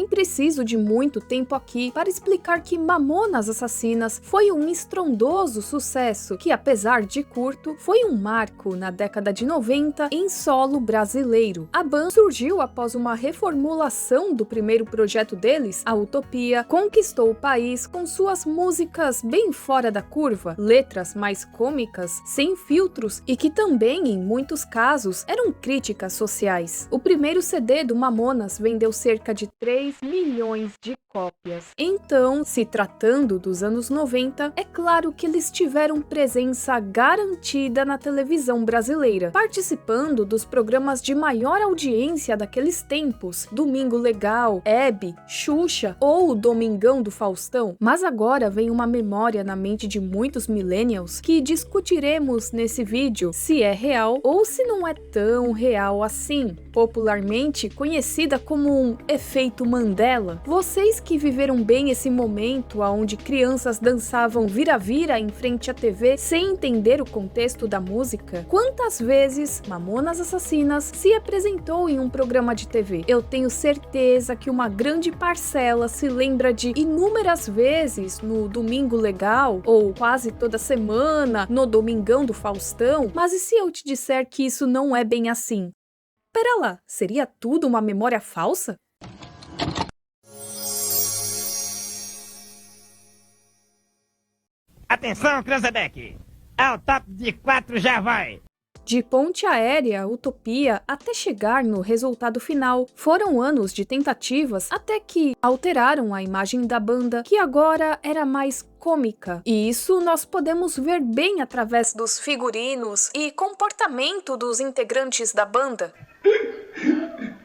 Nem preciso de muito tempo aqui para explicar que Mamonas Assassinas foi um estrondoso sucesso que, apesar de curto, foi um marco na década de 90 em solo brasileiro. A banda surgiu após uma reformulação do primeiro projeto deles, a Utopia, conquistou o país com suas músicas bem fora da curva, letras mais cômicas, sem filtros e que também, em muitos casos, eram críticas sociais. O primeiro CD do Mamonas vendeu cerca de 3 milhões de cópias. Então, se tratando dos anos 90, é claro que eles tiveram presença garantida na televisão brasileira, participando dos programas de maior audiência daqueles tempos, Domingo Legal, Hebe, Xuxa ou Domingão do Faustão. Mas agora vem uma memória na mente de muitos millennials que discutiremos nesse vídeo se é real ou se não é tão real assim, popularmente conhecida como um efeito Mandela. Vocês que viveram bem esse momento onde crianças dançavam vira-vira em frente à TV sem entender o contexto da música, quantas vezes Mamonas Assassinas se apresentou em um programa de TV? Eu tenho certeza que uma grande parcela se lembra de inúmeras vezes no Domingo Legal ou quase toda semana no Domingão do Faustão, mas e se eu te disser que isso não é bem assim? Pera lá, seria tudo uma memória falsa? Atenção, Cranzebeck! Ao top de 4 já vai! De ponte aérea, Utopia, até chegar no resultado final, foram anos de tentativas até que alteraram a imagem da banda, que agora era mais cômica. E isso nós podemos ver bem através dos figurinos e comportamento dos integrantes da banda.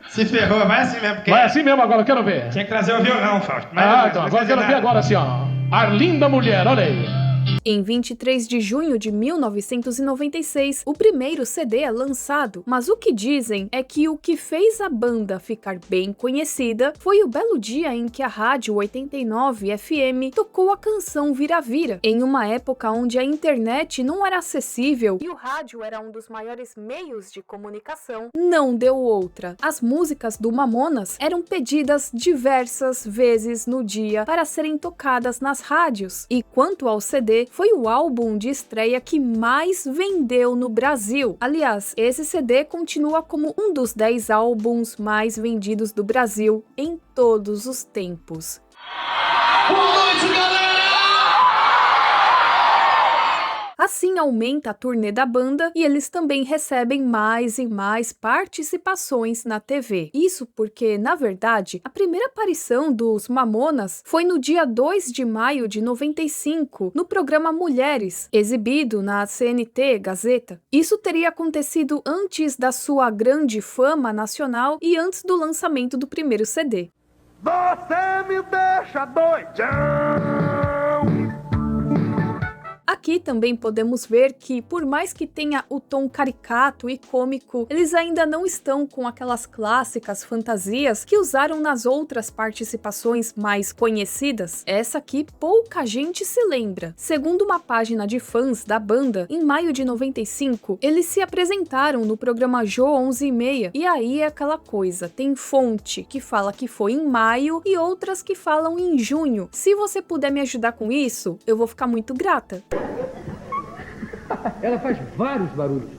Se ferrou, vai assim mesmo. Vai assim mesmo agora, eu quero ver. Tinha que trazer o violão, Fausto. Então, agora eu quero ver agora assim, ó. Arlinda Mulher, olha aí. Em 23 de junho de 1996, o primeiro CD é lançado, mas o que dizem é que o que fez a banda ficar bem conhecida foi o belo dia em que a rádio 89 FM tocou a canção Vira-Vira, em uma época onde a internet não era acessível e o rádio era um dos maiores meios de comunicação. Não deu outra. As músicas do Mamonas eram pedidas diversas vezes no dia para serem tocadas nas rádios, e quanto ao CD, foi o álbum de estreia que mais vendeu no Brasil. Aliás, esse CD continua como um dos 10 álbuns mais vendidos do Brasil em todos os tempos. Boa noite, galera! Assim aumenta a turnê da banda e eles também recebem mais e mais participações na TV. Isso porque, na verdade, a primeira aparição dos Mamonas foi no dia 2 de maio de 95, no programa Mulheres, exibido na CNT Gazeta. Isso teria acontecido antes da sua grande fama nacional e antes do lançamento do primeiro CD. Você me deixa doidão! Aqui também podemos ver que, por mais que tenha o tom caricato e cômico, eles ainda não estão com aquelas clássicas fantasias que usaram nas outras participações mais conhecidas. Essa aqui pouca gente se lembra. Segundo uma página de fãs da banda, em maio de 95, eles se apresentaram no programa Jô 11h30, e aí é aquela coisa, tem fonte que fala que foi em maio e outras que falam em junho. Se você puder me ajudar com isso, eu vou ficar muito grata. Ela faz vários barulhos.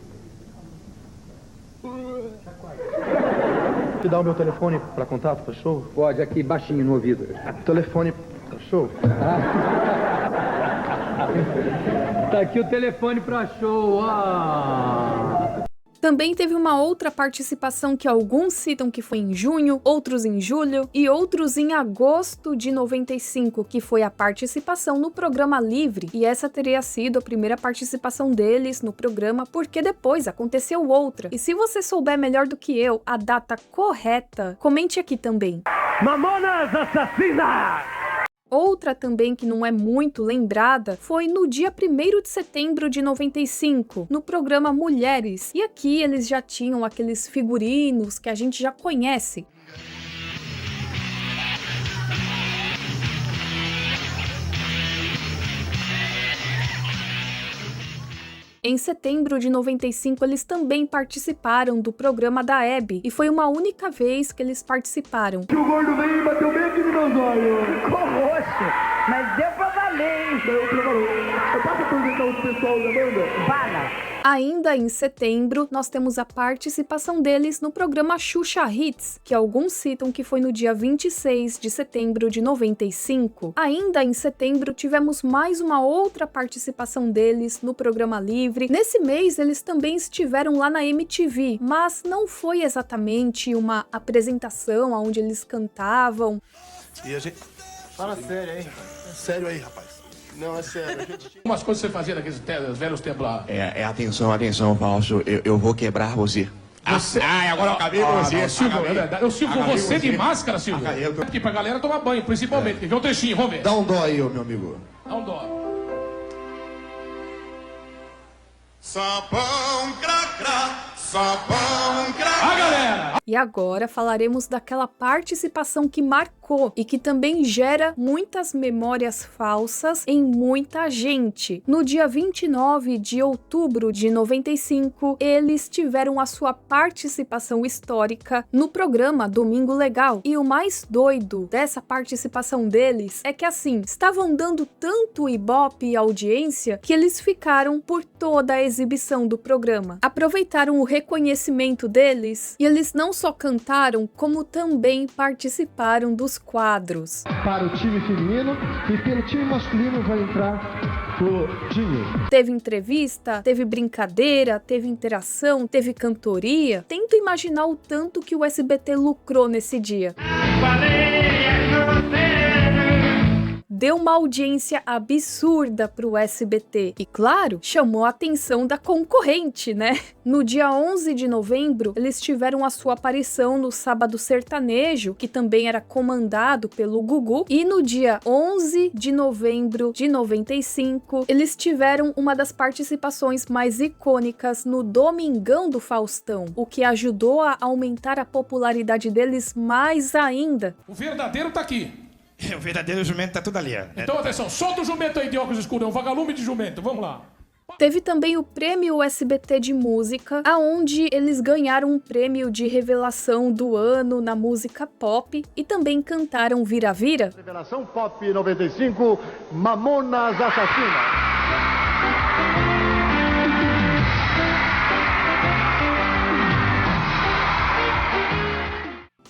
Te dá o meu telefone para contato, tá show? Pode, aqui baixinho no ouvido. Telefone, tá show? Tá aqui o telefone pra show. Também teve uma outra participação que alguns citam que foi em junho, outros em julho e outros em agosto de 95, que foi a participação no programa Livre, e essa teria sido a primeira participação deles no programa, porque depois aconteceu outra. E se você souber melhor do que eu a data correta, comente aqui também. Mamonas Assassinas! Outra também que não é muito lembrada foi no dia 1º de setembro de 95, no programa Mulheres. E aqui eles já tinham aqueles figurinos que a gente já conhece. Em setembro de 95, eles também participaram do programa da Hebe, e foi uma única vez que eles participaram. O gordo veio e bateu bem aqui no meu olho. Ficou roxo, mas deu pra valer, hein? Deu pra valer. Eu posso apresentar o pessoal da banda? Bala. Ainda em setembro, nós temos a participação deles no programa Xuxa Hits, que alguns citam que foi no dia 26 de setembro de 95. Ainda em setembro, tivemos mais uma outra participação deles no programa Livre. Nesse mês, eles também estiveram lá na MTV, mas não foi exatamente uma apresentação onde eles cantavam. E a gente... Fala sério aí. Sério aí, rapaz. Não, é sério. Umas coisas que você fazia naqueles velhos tempos lá. Atenção, Falso. Eu vou quebrar você. Agora eu acabei com você. Silvio, é verdade. Eu, Silvio, você de máscara, Silvio. Eu tô... Aqui pra galera tomar banho, principalmente. Quer ver um trechinho? Vamos ver. Dá um dó aí, meu amigo. Dá um dó. Sabão cracra, sabão cracra. Galera! E agora falaremos daquela participação que marcou e que também gera muitas memórias falsas em muita gente. No dia 29 de outubro de 95, eles tiveram a sua participação histórica no programa Domingo Legal. E o mais doido dessa participação deles é que assim, estavam dando tanto ibope e audiência que eles ficaram por toda a exibição do programa. Aproveitaram o reconhecimento deles e eles não só cantaram, como também participaram dos quadros. Para o time feminino e pelo time masculino vai entrar o Dinho. Teve entrevista, teve brincadeira, teve interação, teve cantoria. Tento imaginar o tanto que o SBT lucrou nesse dia. Deu uma audiência absurda pro SBT e, claro, chamou a atenção da concorrente, né? No dia 11 de novembro, eles tiveram a sua aparição no Sábado Sertanejo, que também era comandado pelo Gugu, e no dia 11 de novembro de 95, eles tiveram uma das participações mais icônicas no Domingão do Faustão, o que ajudou a aumentar a popularidade deles mais ainda. O verdadeiro tá aqui. O verdadeiro jumento tá tudo ali, ó. Então, atenção, solta o jumento aí de óculos escuros, é um vagalume de jumento, vamos lá. Teve também o prêmio SBT de música, aonde eles ganharam um prêmio de revelação do ano na música pop e também cantaram Vira Vira. Revelação Pop 95, Mamonas Assassinas.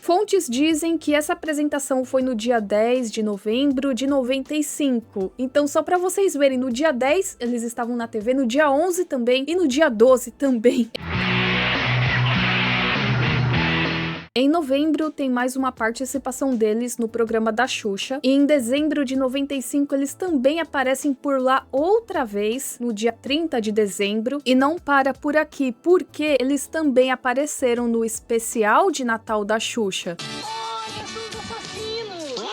Fontes dizem que essa apresentação foi no dia 10 de novembro de 95. Então, só para vocês verem, no dia 10 eles estavam na TV, no dia 11 também e no dia 12 também. Em novembro, tem mais uma participação deles no programa da Xuxa. E em dezembro de 95, eles também aparecem por lá outra vez, no dia 30 de dezembro. E não para por aqui, porque eles também apareceram no especial de Natal da Xuxa. Olha, tudo assassino!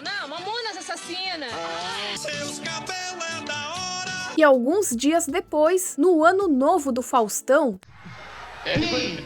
Não, Mamonas Assassina! Seus cabelos é da hora. E alguns dias depois, no Ano Novo do Faustão...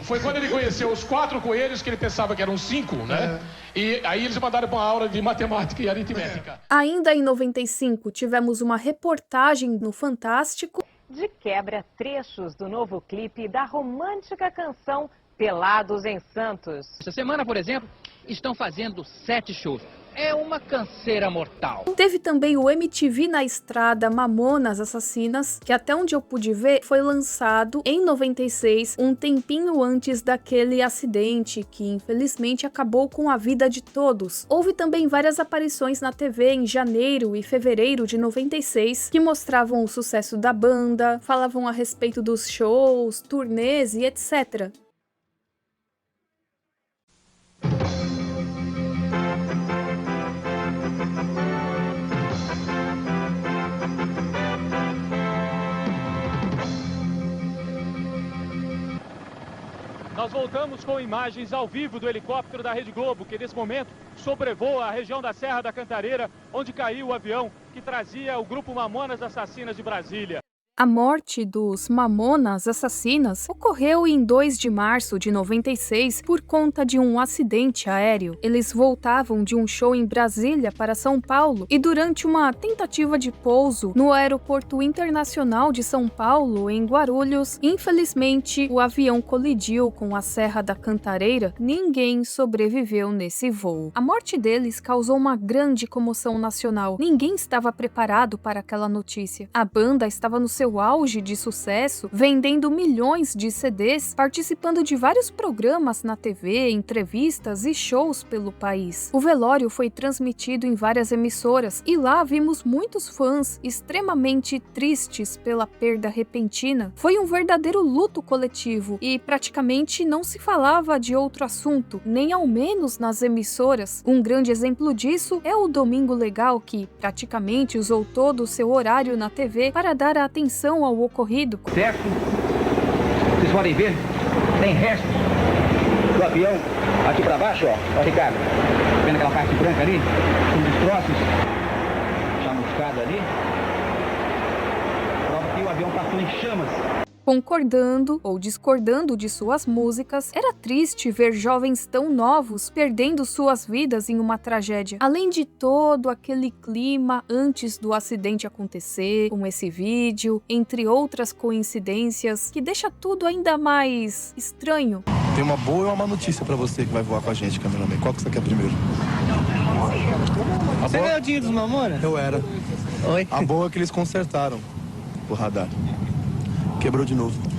Foi quando ele conheceu os 4 coelhos que ele pensava que eram 5, né? E aí eles mandaram para uma aula de matemática e aritmética. Ainda em 95, tivemos uma reportagem no Fantástico. De quebra, trechos do novo clipe da romântica canção Pelados em Santos. Essa semana, por exemplo, estão fazendo 7 shows. É uma canseira mortal. Teve também o MTV na Estrada Mamonas Assassinas, que até onde eu pude ver, foi lançado em 96, um tempinho antes daquele acidente que infelizmente acabou com a vida de todos. Houve também várias aparições na TV em janeiro e fevereiro de 96, que mostravam o sucesso da banda, falavam a respeito dos shows, turnês e etc. Nós voltamos com imagens ao vivo do helicóptero da Rede Globo, que nesse momento sobrevoa a região da Serra da Cantareira, onde caiu o avião que trazia o grupo Mamonas Assassinas de Brasília. A morte dos Mamonas Assassinas ocorreu em 2 de março de 96 por conta de um acidente aéreo. Eles voltavam de um show em Brasília para São Paulo e durante uma tentativa de pouso no Aeroporto Internacional de São Paulo, em Guarulhos, infelizmente o avião colidiu com a Serra da Cantareira. Ninguém sobreviveu nesse voo. A morte deles causou uma grande comoção nacional. Ninguém estava preparado para aquela notícia. A banda estava no seu auge de sucesso, vendendo milhões de CDs, participando de vários programas na TV, entrevistas e shows pelo país. O velório foi transmitido em várias emissoras e lá vimos muitos fãs extremamente tristes pela perda repentina. Foi um verdadeiro luto coletivo e praticamente não se falava de outro assunto, nem ao menos nas emissoras. Um grande exemplo disso é o Domingo Legal, que praticamente usou todo o seu horário na TV para dar atenção ao ocorrido. Certo? Vocês podem ver, tem restos do avião aqui para baixo, ó, Ricardo. Vendo aquela parte branca ali? Um dos troços chamuscado ali. Prova que o avião passou em chamas. Concordando ou discordando de suas músicas, era triste ver jovens tão novos perdendo suas vidas em uma tragédia. Além de todo aquele clima antes do acidente acontecer, com esse vídeo, entre outras coincidências, que deixa tudo ainda mais estranho. Tem uma boa e uma má notícia pra você que vai voar com a gente, cameraman. Qual que você quer primeiro? Você ganhou o dinheiro dos Mamonas? Eu era. Oi? A boa é que eles consertaram o radar. Quebrou de novo.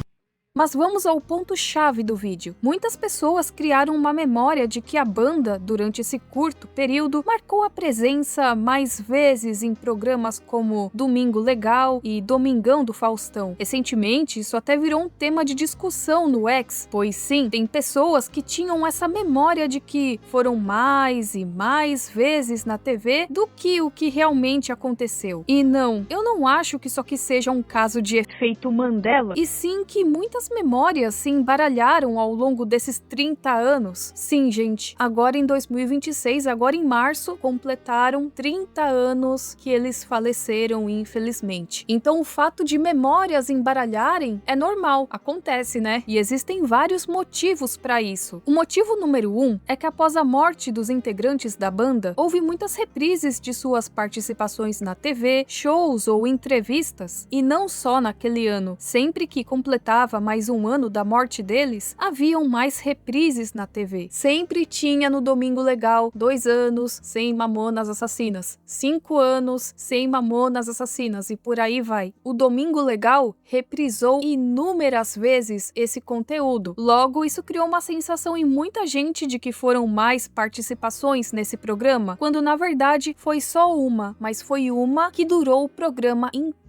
Mas vamos ao ponto-chave do vídeo. Muitas pessoas criaram uma memória de que a banda, durante esse curto período, marcou a presença mais vezes em programas como Domingo Legal e Domingão do Faustão. Recentemente, isso até virou um tema de discussão no X, pois sim, tem pessoas que tinham essa memória de que foram mais e mais vezes na TV do que o que realmente aconteceu. E não, eu não acho que isso aqui seja um caso de efeito Mandela, e sim que muitas memórias se embaralharam ao longo desses 30 anos. Sim, gente, agora em 2026, agora em março, completaram 30 anos que eles faleceram, infelizmente. Então o fato de memórias embaralharem é normal, acontece, né? E existem vários motivos para isso. O motivo número 1 é que após a morte dos integrantes da banda, houve muitas reprises de suas participações na TV, shows ou entrevistas. E não só naquele ano, sempre que completava mais um ano da morte deles, haviam mais reprises na TV. Sempre tinha no Domingo Legal 2 anos sem Mamonas Assassinas, 5 anos sem Mamonas Assassinas e por aí vai. O Domingo Legal reprisou inúmeras vezes esse conteúdo. Logo, isso criou uma sensação em muita gente de que foram mais participações nesse programa, quando na verdade foi só uma, mas foi uma que durou o programa inteiro.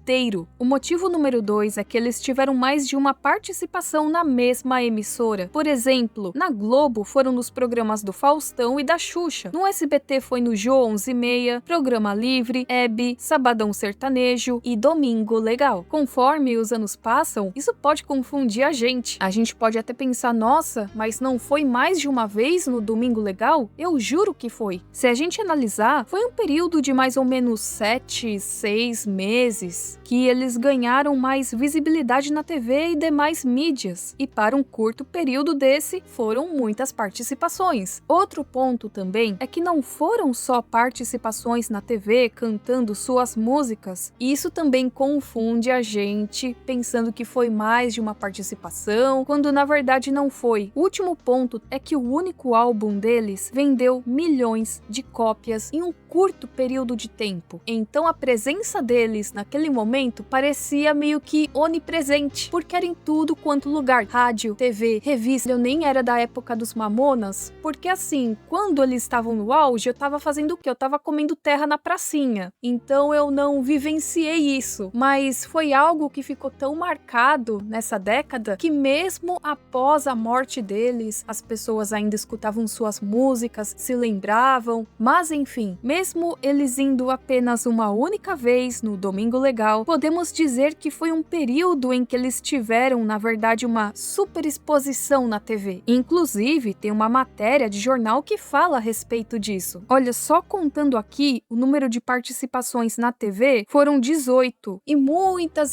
O motivo número 2 é que eles tiveram mais de uma participação na mesma emissora. Por exemplo, na Globo foram nos programas do Faustão e da Xuxa. No SBT foi no Jô 11h30, Programa Livre, Hebe, Sabadão Sertanejo e Domingo Legal. Conforme os anos passam, isso pode confundir a gente. A gente pode até pensar, nossa, mas não foi mais de uma vez no Domingo Legal? Eu juro que foi. Se a gente analisar, foi um período de mais ou menos 7, 6 meses que eles ganharam mais visibilidade na TV e demais mídias, e para um curto período desse, foram muitas participações. Outro ponto também é que não foram só participações na TV cantando suas músicas, isso também confunde a gente, pensando que foi mais de uma participação, quando na verdade não foi. O último ponto é que o único álbum deles vendeu milhões de cópias em um curto período de tempo, então a presença deles naquele momento parecia meio que onipresente, porque era em tudo quanto lugar, rádio, TV, revista. Eu nem era da época dos Mamonas, porque assim, quando eles estavam no auge, eu tava fazendo o quê? Eu tava comendo terra na pracinha, então eu não vivenciei isso, mas foi algo que ficou tão marcado nessa década, que mesmo após a morte deles, as pessoas ainda escutavam suas músicas, se lembravam, mas enfim, mesmo eles indo apenas uma única vez no Domingo Legal, social, podemos dizer que foi um período em que eles tiveram, na verdade, uma super exposição na TV. Inclusive, tem uma matéria de jornal que fala a respeito disso. Olha, só contando aqui, o número de participações na TV foram 18 e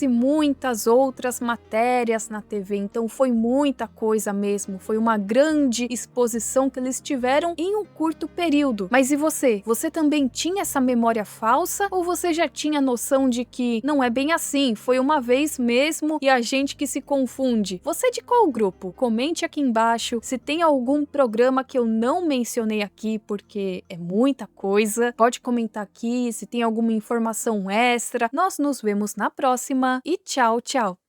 muitas outras matérias na TV. Então foi muita coisa mesmo, foi uma grande exposição que eles tiveram em um curto período. Mas e você? Você também tinha essa memória falsa ou você já tinha noção de que não é bem assim, foi uma vez mesmo e a gente que se confunde? Você é de qual grupo? Comente aqui embaixo se tem algum programa que eu não mencionei aqui, porque é muita coisa. Pode comentar aqui se tem alguma informação extra. Nós nos vemos na próxima e tchau, tchau!